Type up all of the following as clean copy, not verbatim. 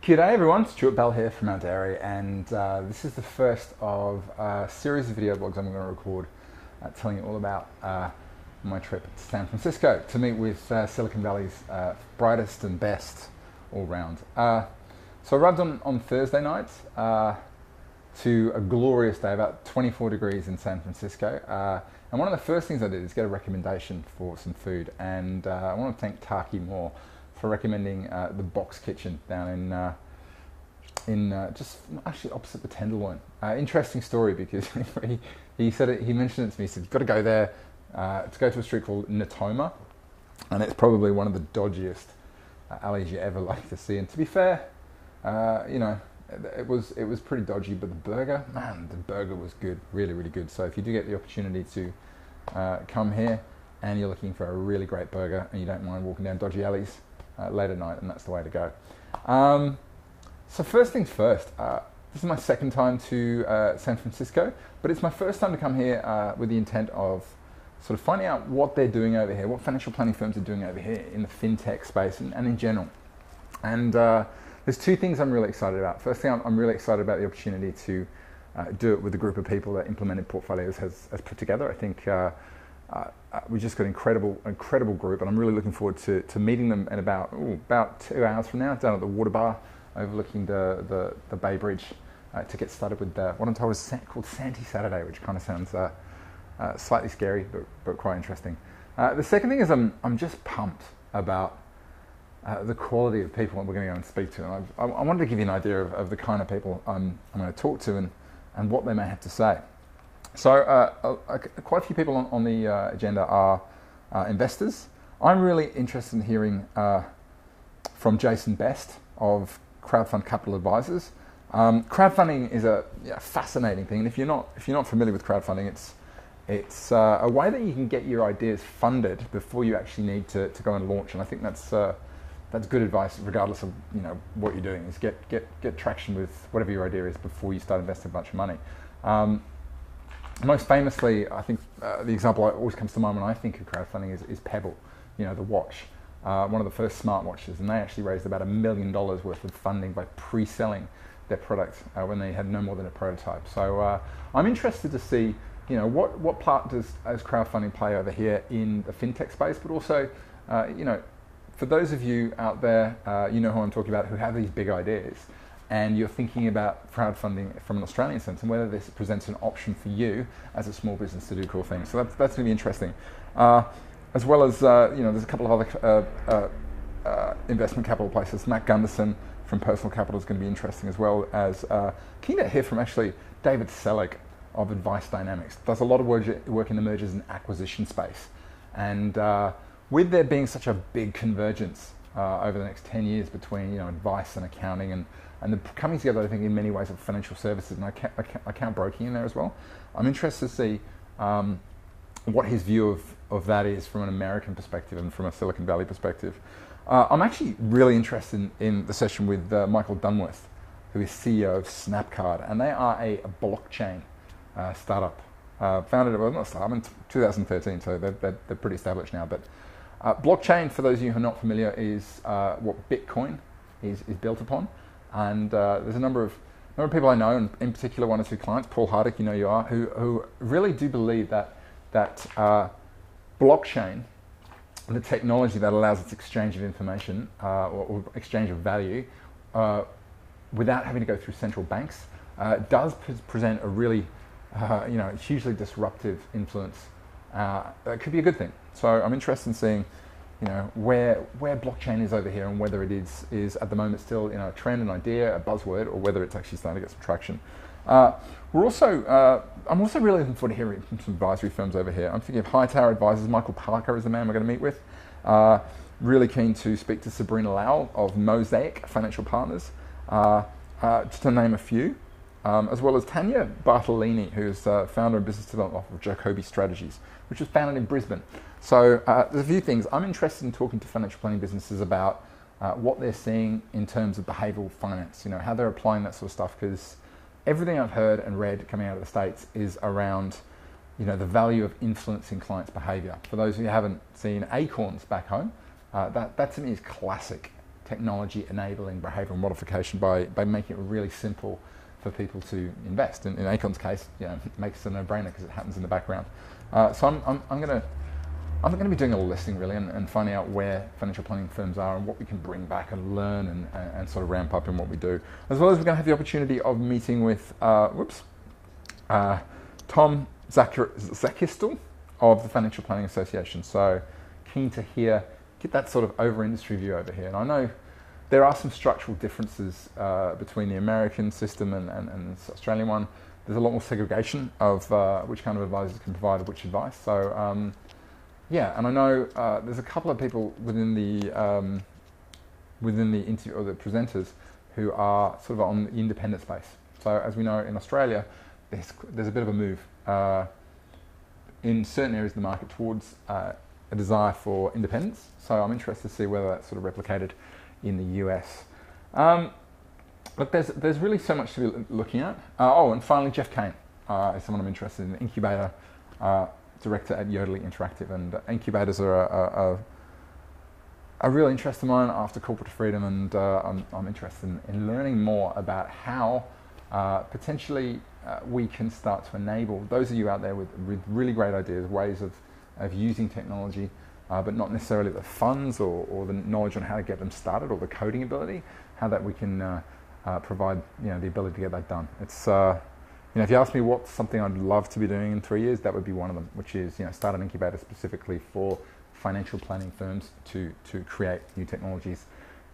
G'day everyone, Stuart Bell here from Audere, and this is the first of a series of video blogs I'm going to record telling you all about my trip to San Francisco to meet with Silicon Valley's brightest and best all round. So I arrived on Thursday night to a glorious day, about 24 degrees in San Francisco, and one of the first things I did is get a recommendation for some food, and I want to thank Taki Moore for recommending the Box Kitchen down in just actually opposite the Tenderloin. Interesting story because he said it, he mentioned it to me. He said, "You've got to go there to go to a street called Natoma, and it's probably one of the dodgiest alleys you ever like to see." And to be fair, you know, it was pretty dodgy, but the burger was good, really good. So if you do get the opportunity to come here and you're looking for a really great burger and you don't mind walking down dodgy alleys late at night, and that's the way to go. So first things first, this is my second time to San Francisco, but it's my first time to come here with the intent of sort of finding out what they're doing over here, what financial planning firms are doing over here in the fintech space and in general. And there's two things I'm really excited about. First thing, I'm really excited about the opportunity to do it with a group of people that Implemented Portfolios has put together. I think we just got an incredible group, and I'm really looking forward to meeting them in about 2 hours from now down at the water bar overlooking the Bay Bridge to get started with what I'm told is called Santy Saturday, which kind of sounds slightly scary but quite interesting. The second thing is I'm just pumped about the quality of people that we're going to go and speak to. And I wanted to give you an idea of the kind of people I'm going to talk to and what they may have to say. So quite a few people on the agenda are investors. I'm really interested in hearing from Jason Best of Crowdfund Capital Advisors. Crowdfunding is a fascinating thing, and if you're not familiar with crowdfunding, it's a way that you can get your ideas funded before you actually need to go and launch. And I think that's good advice, regardless of what you're doing. Is get traction with whatever your idea is before you start investing a bunch of money. Most famously, I think the example that always comes to mind when I think of crowdfunding is Pebble, the watch. One of the first smartwatches, and they actually raised about $1 million worth of funding by pre-selling their product when they had no more than a prototype. So I'm interested to see, what part does crowdfunding play over here in the fintech space, but also, for those of you out there, who I'm talking about, who have these big ideas, and you're thinking about crowdfunding from an Australian sense, and whether this presents an option for you as a small business to do cool things. So that's going to be interesting. As well as, there's a couple of other investment capital places. Matt Gunderson from Personal Capital is going to be interesting, as well as keen to hear from actually David Selig of Advice Dynamics. Does a lot of work in the mergers and acquisition space. And with there being such a big convergence over the next 10 years between advice and accounting and the coming together, I think, in many ways of financial services, and account broking in there as well, I'm interested to see what his view of that is from an American perspective and from a Silicon Valley perspective. I'm actually really interested in the session with Michael Dunworth, who is CEO of Snapcard, and they are a blockchain startup. Founded, in 2013, so they're pretty established now. But blockchain, for those of you who are not familiar, is what Bitcoin is built upon. And there's a number of people I know, and in particular one or two clients, Paul Hardick, you are, who really do believe that blockchain, the technology that allows its exchange of information or exchange of value without having to go through central banks, does present a really hugely disruptive influence that could be a good thing. So I'm interested in seeing where blockchain is over here, and whether it is at the moment still a trend, an idea, a buzzword, or whether it's actually starting to get some traction. I'm also really looking forward to hearing from some advisory firms over here. I'm thinking of Hightower Advisors. Michael Parker is the man we're going to meet with. Really keen to speak to Sabrina Lau of Mosaic Financial Partners, just to name a few, as well as Tanya Bartolini, who's founder and business development officer of Jacoby Strategies, which was founded in Brisbane. So there's a few things. I'm interested in talking to financial planning businesses about what they're seeing in terms of behavioural finance, how they're applying that sort of stuff, because everything I've heard and read coming out of the States is around, the value of influencing clients' behaviour. For those who haven't seen Acorns back home, that to me is classic technology enabling behavioural modification by making it really simple for people to invest. In Acon's case, it makes it a no-brainer because it happens in the background. So I'm going to be doing a little listening really and finding out where financial planning firms are and what we can bring back and learn and sort of ramp up in what we do. As well as we're going to have the opportunity of meeting with Tom Zakistel of the Financial Planning Association. So keen to get that sort of over-industry view over here. And I know there are some structural differences between the American system and the Australian one. There's a lot more segregation of which kind of advisors can provide which advice. So and I know there's a couple of people within the interview or the presenters who are sort of on the independent space. So as we know in Australia, there's a bit of a move in certain areas of the market towards a desire for independence. So I'm interested to see whether that's sort of replicated in the US. Look, there's really so much to be looking at. And finally, Jeff Kane is someone I'm interested in, incubator director at Yodely Interactive, and incubators are a real interest of mine after corporate freedom, and I'm interested in learning more about how potentially we can start to enable those of you out there with really great ideas, ways of using technology, but not necessarily the funds or the knowledge on how to get them started or the coding ability, how that we can provide the ability to get that done. It's if you ask me what's something I'd love to be doing in 3 years, that would be one of them, which is start an incubator specifically for financial planning firms to create new technologies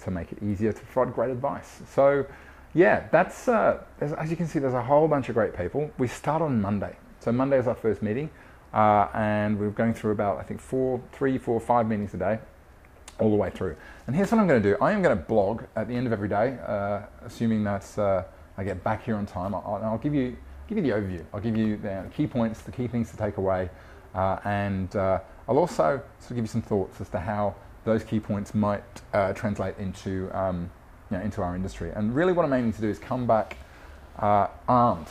to make it easier to provide great advice. So that's as you can see, there's a whole bunch of great people. We start on Monday. So Monday is our first meeting, and we're going through about, I think, 3, 4, 5 meetings a day, all the way through. And here's what I'm going to do. I am going to blog at the end of every day, assuming that's I get back here on time. I'll give you the overview. I'll give you the key points, the key things to take away, and I'll also sort of give you some thoughts as to how those key points might translate into into our industry. And really what I'm aiming to do is come back armed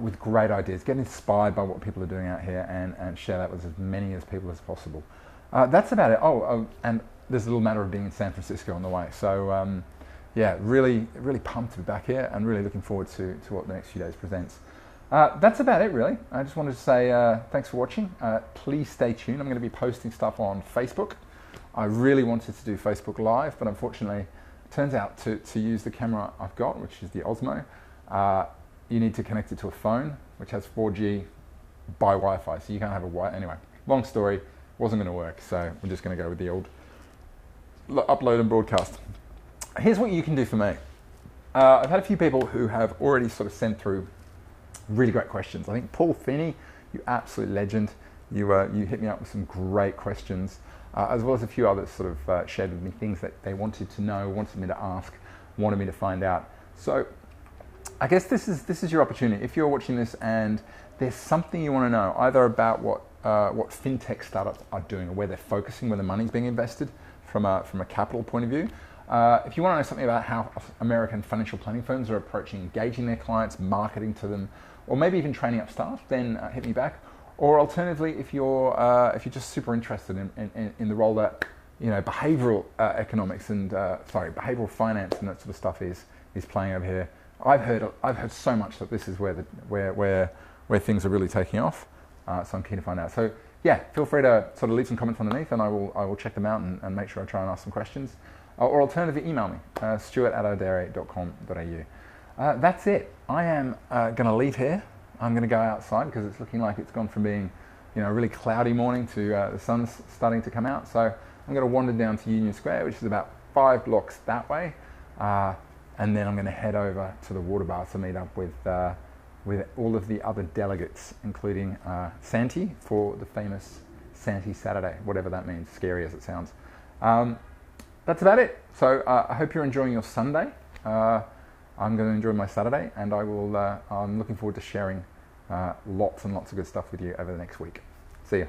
with great ideas, get inspired by what people are doing out here, and share that with as many as people as possible. That's about it. And there's a little matter of being in San Francisco on the way. So really pumped to be back here and really looking forward to what the next few days presents. That's about it really. I just wanted to say thanks for watching. Please stay tuned. I'm going to be posting stuff on Facebook. I really wanted to do Facebook Live, but unfortunately it turns out to use the camera I've got, which is the Osmo, you need to connect it to a phone which has 4G by Wi-Fi, so you can't have anyway, long story, wasn't going to work, so we're just going to go with the old upload and broadcast. Here's what you can do for me. I've had a few people who have already sort of sent through really great questions. I think Paul Finney, you absolute legend, you hit me up with some great questions, as well as a few others sort of shared with me things that they wanted to know, wanted me to ask, wanted me to find out. So I guess this is your opportunity. If you're watching this and there's something you want to know, either about what fintech startups are doing or where they're focusing, where the money's being invested from a capital point of view. If you want to know something about how American financial planning firms are approaching engaging their clients, marketing to them, or maybe even training up staff, then hit me back. Or alternatively, if you're just super interested in the role that behavioral economics and behavioral finance and that sort of stuff is playing over here, I've heard so much that this is where things are really taking off. So I'm keen to find out. So feel free to sort of leave some comments underneath, and I will check them out and make sure I try and ask some questions. Or alternatively, email me, stuart@audere.com.au. That's it. I am going to leave here. I'm going to go outside because it's looking like it's gone from being a really cloudy morning to the sun's starting to come out. So I'm going to wander down to Union Square, which is about 5 blocks that way. And then I'm going to head over to the water bar to meet up with all of the other delegates, including Santi for the famous Santi Saturday, whatever that means, scary as it sounds. That's about it. So I hope you're enjoying your Sunday. I'm going to enjoy my Saturday, and I'm looking forward to sharing lots and lots of good stuff with you over the next week. See ya.